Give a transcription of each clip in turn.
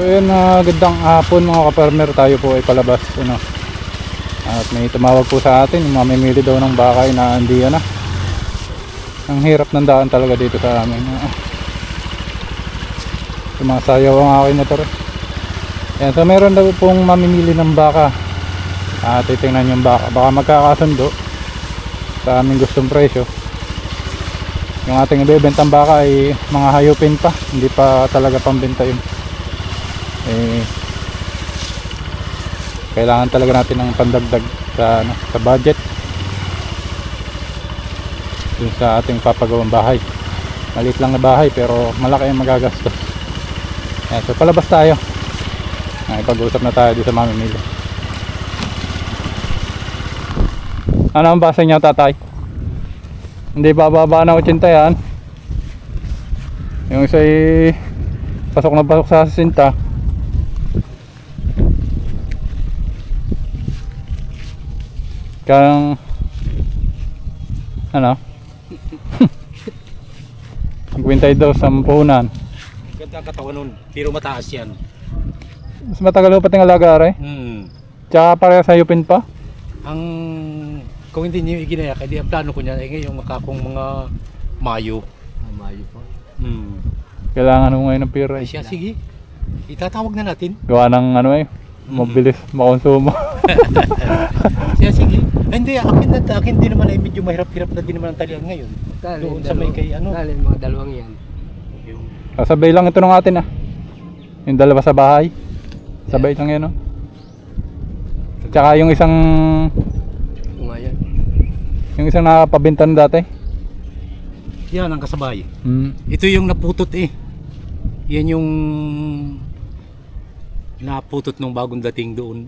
So yun, gandang hapon mga ka-farmer, tayo po ay palabas ano. At may tumawag po sa atin, mamimili daw ng baka na hindi na. Ang hirap ng daan talaga dito sa amin. Sumasayaw ang aking motor. Yan, so meron daw pong mamimili ng baka. Titingnan yung baka, baka magkakasundo sa aming gustong presyo. Yung ating ibebentang baka ay mga hayupin pa, hindi pa talaga pambenta yun. Kailangan talaga natin ng pandagdag sa budget dun sa ating papagawang bahay. Maliit lang na bahay pero malaki ang magagastos. Yan, so palabas tayo. Ipag-usap na tayo dito sa mamimili. Ano ang basa niya, tatay? Hindi bababa na 80 yan. Yung isa ay pasok na pasok sa 60. Kang ano? 50 daw sa puhunan. Ganda ang katawan nun, pero mataas yan. Mas matagal pa ting alaga rin. Tsaka pareha sa yupin pa. Ang kung hindi niyo iginaya, kaya ang plano ko niyan ay ngayong makakong mga Mayo. Mayo po. Kailangan mo ngayon ng pira. Siya, sige. Itatawag na natin. Gawa ng mabilis makonsumo. Siya, sige. Hindi, akin din naman ay medyo mahirap-hirap na din naman ang talian ngayon. Doon sa may kay ano. Mga dalawang yan. Sabay lang ito ng atin yung dalawa sa bahay. Sabay lang yan Tsaka yung isang yung isang nakapabenta na dati. Yan ang kasabay. Ito yung naputot Yan yung naputot nung bagong dating doon.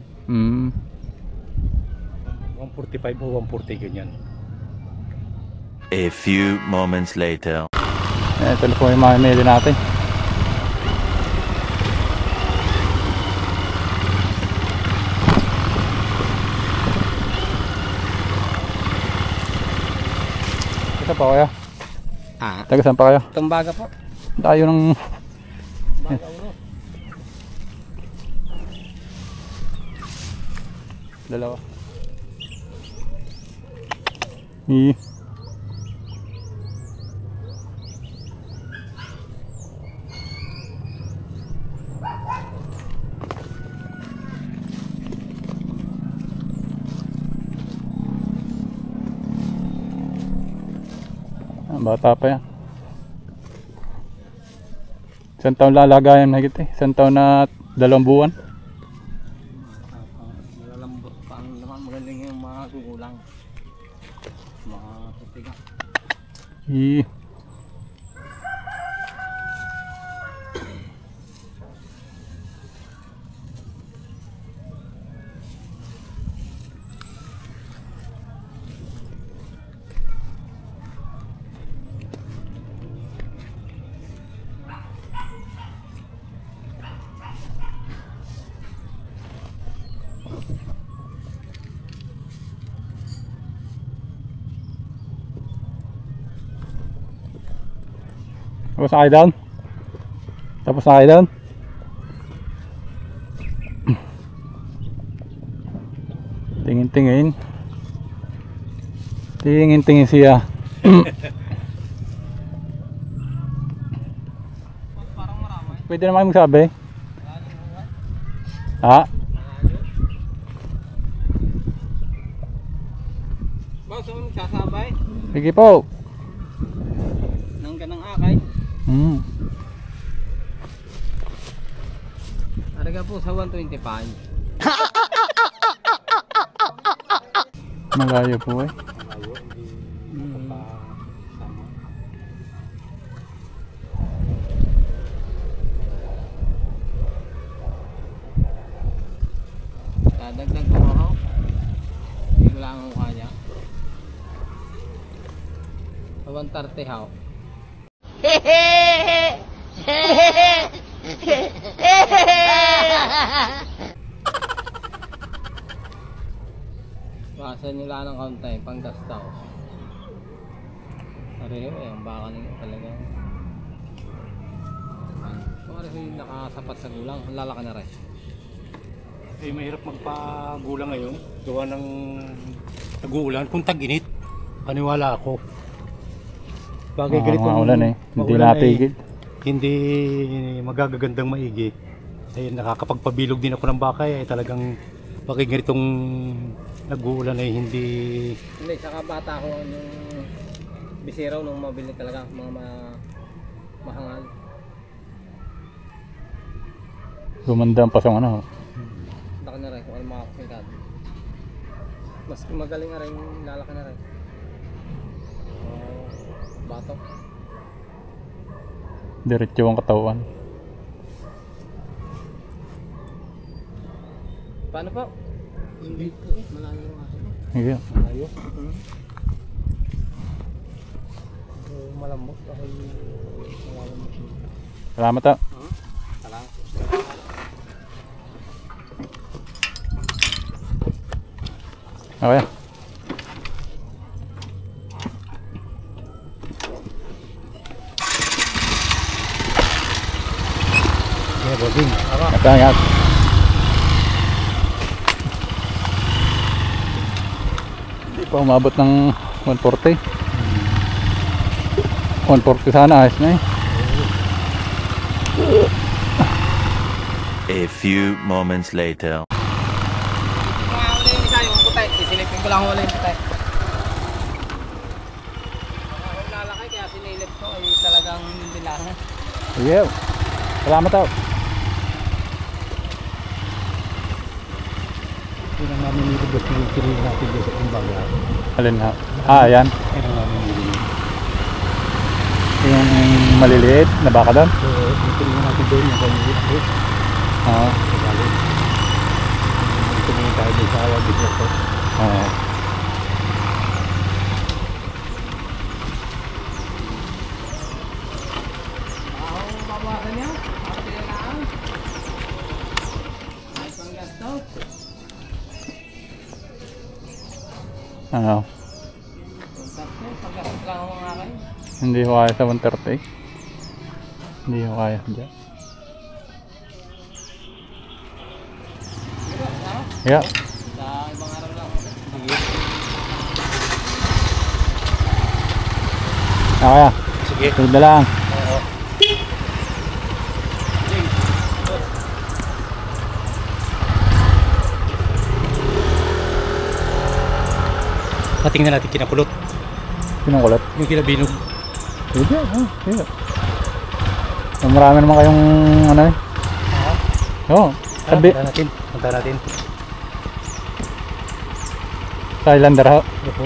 145 o 140 ganyan. A few moments later. Ito na po yung mamimili natin. Ito pa kaya? Taga saan pa kayo? Tumbaga po. Tayo ng dalawa. Bata pa yan. Isang taon lalagayan na higit Isang taon na 2 buwan. Malalambot pa ang laman. Magaling yung mga gugulang. Mga tutiga. Tapos na kayo down? Tapos na kayo down? Tingin-tingin. Tingin-tingin siya. Pwede naman magsabi? Boss, ano magsasabay? Sige po. Nang ganang akay. Talaga po sa 125. Malayo po Dadagdag ko ako. Hindi ko lang ang mukha niya. Sa 130 how. Basa nila ng kaunti, pang gastaw. Pareho ang baka nila talaga. Kung ano yung nakasapat sa gulang, ang lalaki na rin. Eh, mahirap magpagulang ngayon. Gawa ng nag-uulan. Kung tag-init, paniwala ako. Bagay ganito. Mga ulan eh. Hindi maulan ay natigil. Hindi magagagandang maigi. Ay nakakapagpabilog din ako ng baka ay talagang bagay ganitong nag-uulan ay hindi. Hindi, saka bata ko nung bisiraw nung mabili talaga, mga mahangal. Gumanda ang pasong ano. Laki na rin kung ano mga kasingkado. Mas magaling na rin, lalaki na rin. Batok. Diretso ang katawan. Paano po? Hindi po eh, malayo yung aso. Sige. Malayo. Malambot ako yung malambot. Salamat ah. Salamat. Okay. Yeah, bossing. Matangak. Hindi pa umabot ng 140. 140 sana, ayos na eh. A few moments later. Mga huli yung isa yung puti, sisilipin ko lang huli yung puti. Mga lalaki kaya sinilip ko ay talagang hindi lang. Sige. Salamat ah. Yun ang namin nito boss yung kinihin natin dyan sa kumbaga. Alin ha? Ah, yan. Yan ang namin nito. Yung maliliit na baka doon. So, yung kinihin natin doon yung kanilit ako. Oo. Tumingin tayo doon sa awa bigla ko. Oo. Ang babawasan niyo, ako yung lang. Ay, panggasto. Ano? Panggasto lang ako nga kayo. Hindi ko kaya sa 130. Hindi ko kaya dyan. Yeah. Sa ibang araw lang. Okay ah. Sige. Sunod na lang. Oo. Patingnan natin kinakulot. Pinukulat. Yung kinabinog. Sige. Oh, sige. Marami naman kayong ano eh. Oo. Sabi. Punta natin. Punta natin. Sa Islander ho. Opo.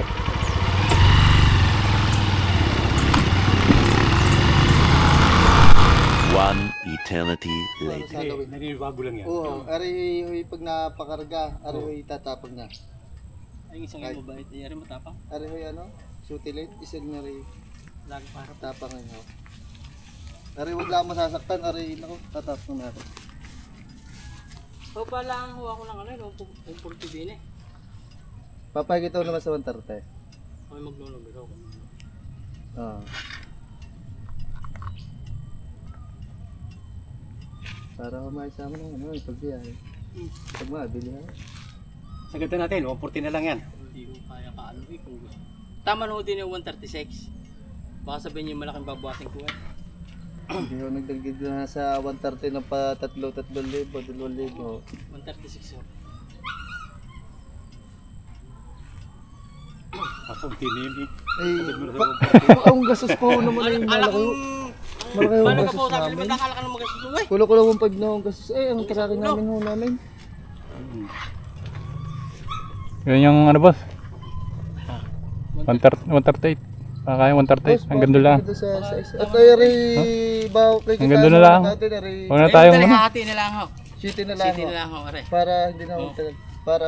One eternity later. Nanibago lang yan. Oo, ari pag napakarga, ari tatapag na. Ay, isang Ay. mabait. Ay, ari matapang. Ari ano, sutilate, isang na rin Lagi para. tapang ano. Ari wag lang masasaktan, ari nako tatapang natin. So pala ang huwa ko ng ano, yung 40 din eh. Papagitaw naman sa 130. Ay, maglulog ako. Oo. Para kumaisama ng ano, pagbiyahe. Pag mabili ha. Sagatan natin, 140 na lang yan. Hindi ko kaya kaano eh kung gusto. Tama na ho din yung 136. Baka sabihin niyo malaking babawasin ko eh. Hindi ako nagdagdag na sa 130 ng pa 3,000, 2,000. 136 ho. Ako, tinin eh. Eh, ang gastos po naman yung malaki. Malaki yung Paano ka gastos po sabi? namin. Magkakala ka ng magasto eh. Kulo-kulo mong 5 na ang gastos. Eh, ang tracking namin ho namin. Yun yung ano boss? 138. Kaya 138. Hanggang doon lang. At ay bawo kay Hanggang doon na lang. natin ari Huwag na tayong ano. Hati na lang ho. city na lang. City ho. na lang ho, are. Para hindi na para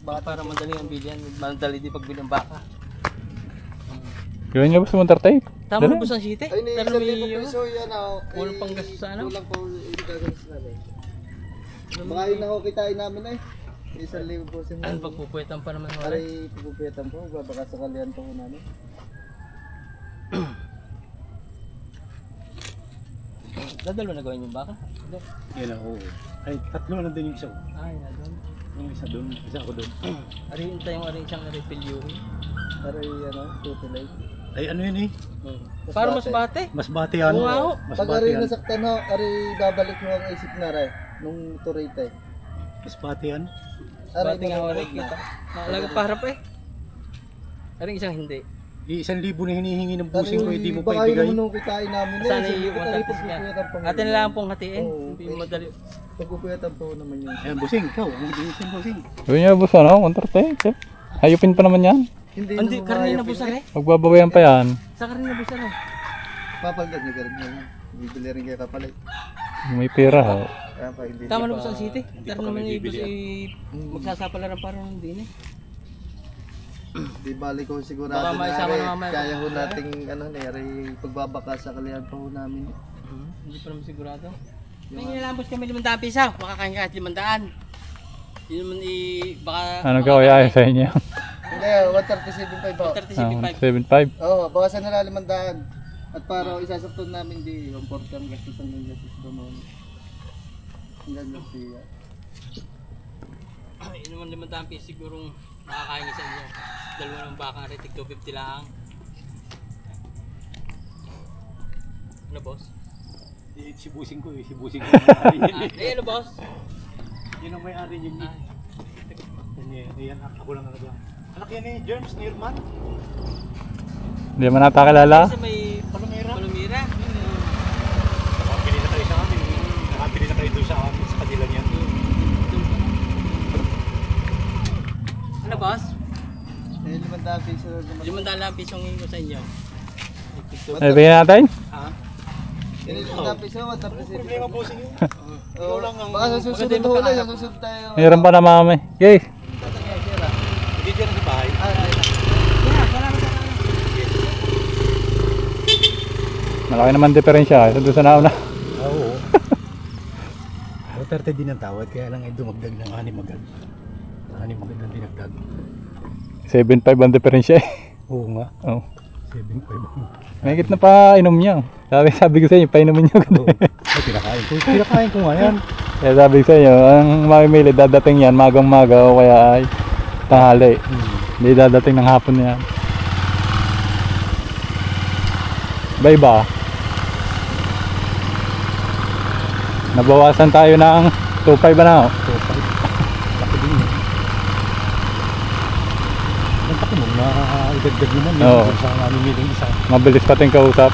Para madali ang bilyan. Madali din pagbili ng baka. Yun yung boss 138. Tama Dali. na po sa city? ay ni Pero 1,000 may peso yan ako. Kulang pang gastos sa ano? Kulang po igagastos namin. Mga yun na ho kitain namin ay. 1,000 po sa Ano pagpupuwetan pa naman ho, are? Ari pupupitan po, baka sakalian po namin. Dadalo na gawin yung baka? Yan ako. Ay, tatlo na din yung isa. Ay, na doon. Yung isa doon, isa ako doon. Arin tayong arin isang refilyuhin. Aray, ano, tutulay. Ay, ano yun eh? Para mas bate. Mas bati yan. Oo nga ho. Mas Pag bati aray yan. nasaktan ho, aray babalik mo ang isip na rin. Nung turita eh. Mas bati yan. Bate nga mababalik arin kita. Alaga paharap eh. Arin isang hindi. 1,000 na hinihingi ng busing ko, hindi mo pa Baka yun ibigay. naman nung kitain namin eh. Sana Sabi yung ko, aray, 130 pagpupuyat ang nga. Panginoon. Atin na lang pong hatiin. Oo, Hindi madali. Pagpupuyat ang Panginoon naman yun. Ayan, busing, ikaw. Ang busing, busing. Sabi niya, boss, ano, 130. Hayupin pa naman yan. Hindi Hindi, naman karne na mahayop busan yun eh. Magbabawayan pa yan. Sa karne na busan eh. Papaldag niya karne yun. Bibili rin kayo kapalit. May pera ha. Kaya pa hindi. Tama na pa- busan city. Tara naman yung ibig magsasapala rin parang din eh. Di bali ko sigurado Baka na maisama aray, na mamaya. kaya ho nating ano aray pagbabaka sa kalihan pa ho namin. Hindi pa naman sigurado. May nilalambos kami 500 piso. Makakain ka kahit 500. Yun naman baka... Ano gawin ay sa inyo? Hindi, 137.5 ho. 37.5. 7.5. Oo, bawasan na lang 500. At para isasakton namin di, yung portang gastusan ng gastos doon. Ang ganda siya. Yun naman 500 piso sigurong makakain ka sa inyo. Dalawa ng baka rin, tig 250 lang. Ano boss? Si busing ko eh, si busing ko. Ano boss? Yan ang may-ari yung yan, ako lang nalaga. Anak yan eh, Germs, Nirman. Hindi mo natakilala? Kasi may Palomera. palumira. Nakapili na kayo sa amin. Nakapili na kayo doon sa amin, sa kanila niyan. Ano boss? Eh, 500 piso naman. 500 lang pisong hingo sa inyo. Ay, bigyan natin? Ha? Eh, 500 piso, 100 piso. Problema busing yun. Oo, lang ang- baka sa susunod Maganda yung huli, pagkakalap sa susunod tayo. Mayroon pa na mami. Yay! Hindi dyan sa bahay. Malaki naman diferensya. Sa doon sa nauna. Oo. 30 din ang tawad, kaya lang ay dumagdag ng 6 agad. 6 agad ang dinagdag. 7.5 ang diferensya eh. Oo nga, Oh. 7.5. May na pa inom niya. Sabi ko sa inyo, painumin niyo. Ay, pinakain ko nga yan. Kaya sabi ko sa inyo, ang mamimili dadating yan magang-maga o kaya ay tanghali. Hindi dadating ng hapon yan. Iba-iba. Nabawasan tayo ng 2.5 ba na? Oh? Laki din yun. Ang taki mo, maidagdag naman yun. Oo. Sa namimiling isa. Mabilis pating kausap.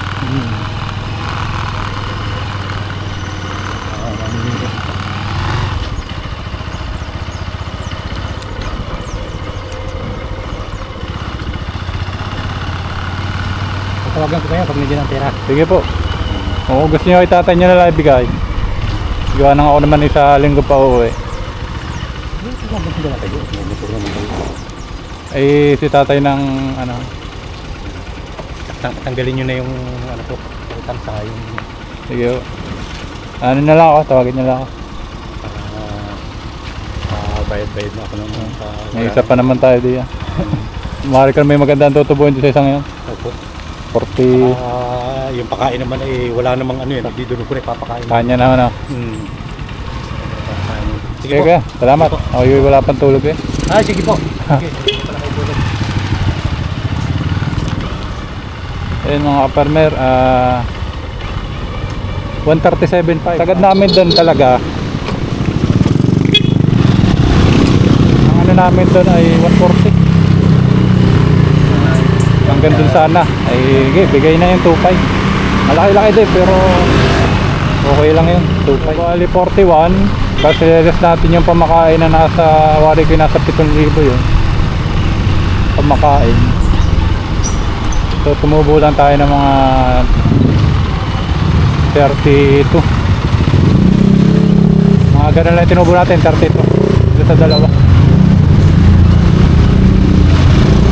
Namimiling. Tawagan ko kayo pag medyo ng pera. Sige po. Kung gusto nyo itatay nyo na lang ibigay. Gawa nang ako naman isa linggo pa uuwi. Ay si tatay ng ano. Tanggalin nyo na yung ano to, utang sa yung Sige po. Ano na lang ako, tawagin nyo lang ako. bayad-bayad na ako ng May isa pa naman tayo diyan. Maaari ka may magandang tutubuin sa isang yun. Opo. 40 Yung pakain naman eh wala namang ano yun, dito ko na ipapakain. kanya naman ako. Sige Sige po. kaya, salamat. Ako yung wala pang tulog eh. Sige po. Okay. Pala kayo tulad. Ayun mga ka-farmer, 137.5. Sagad namin doon talaga. Ang ano namin doon ay 140. Hanggang doon sana. Ay bigay na yung 2.5. Malaki-laki din pero okay lang yun. 2.5. Bali 41. Kasi less natin yung pamakain na nasa, wari ko nasa 7,000 yun. Pamakain. So tumubo lang tayo ng mga 32. Mga ganun lang tinubo natin, 32. Ito sa dalawa.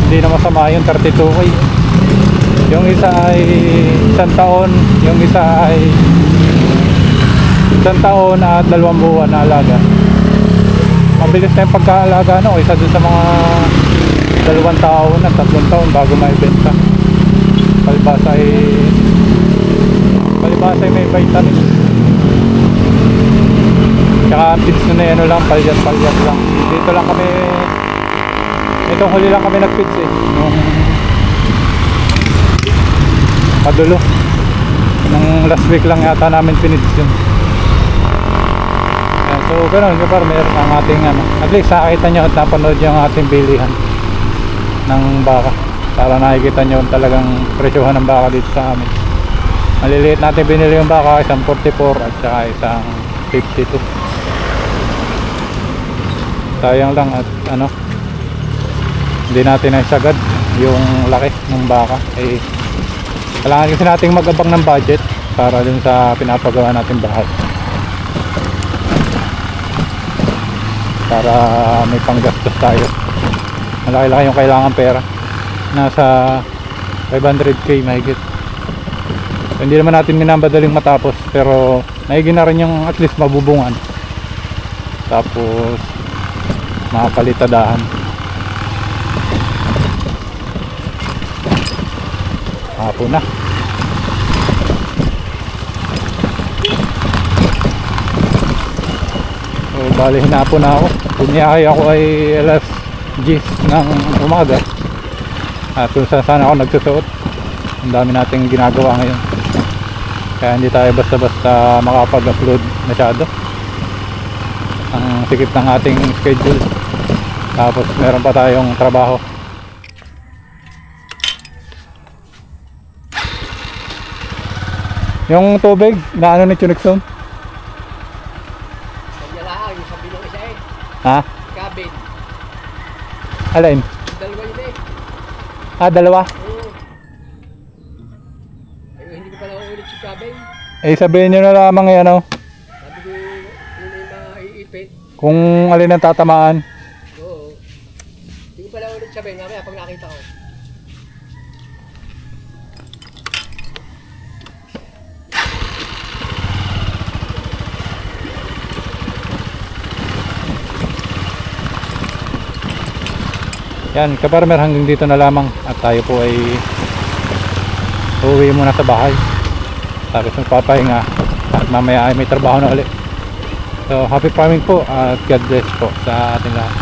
Hindi na masama yung 32K. Yung isa ay 1 taon, yung isa ay 1 taon at 2 buwan na alaga. Mabilis na yung pagkaalaga no, isa dun sa mga 2 taon at 3 taon bago maibenta. Palibasa ay may vitamins. Tsaka feeds na ano lang, palyat lang. Dito lang kami, itong huli lang kami nag-feeds eh. Nung padulo. Nung last week lang yata namin pinids yun. Ayan, so ganun, kapar, meron ang ating ano. At least nakakita nyo at napanood nyo ang ating bilihan ng baka. Para nakikita nyo talagang presyohan ng baka dito sa amin. Maliliit natin binili yung baka, isang 44 at saka isang 52. Sayang lang at ano, hindi natin naisagad yung laki ng baka. Eh, kailangan kasi nating mag-abang ng budget para dun sa pinapagawa natin bahay, para may panggastos tayo. Malaki-laki yung kailangan pera, nasa 500k mahigit. Hindi naman natin minamadaling matapos, pero naigin na rin yung at least mabubungan, tapos makapalitadahan. Hapon na. So bali hinapon na ako. Bumiyahe ako ay alas 10 ng umaga. At kung saan ako nagsusuot, ang dami nating ginagawa ngayon, kaya hindi tayo basta-basta makapag-upload masyado. Ang sikip ng ating schedule, tapos meron pa tayong trabaho. Yung tubig na ano ni Chunixon? Nagyalaan, yung sabi ng isa eh. Ha? Cabin. Alin? Dalawa yun eh. Ah, dalawa? Oo. Ay, hindi ko pala ulit si cabin. Eh sabihin nyo na lamang yan, ano, Sabi ko, yun ay maiipit. kung alin ang tatamaan. Oo. Hindi ko pala ulit sabihin, mamaya pag nakita ko. Yan, kaparmer, hanggang dito na lamang at tayo po ay uuwi muna sa bahay, tapos magpapahinga at mamaya ay may trabaho na ulit. So happy farming po at God bless po sa ating lahat.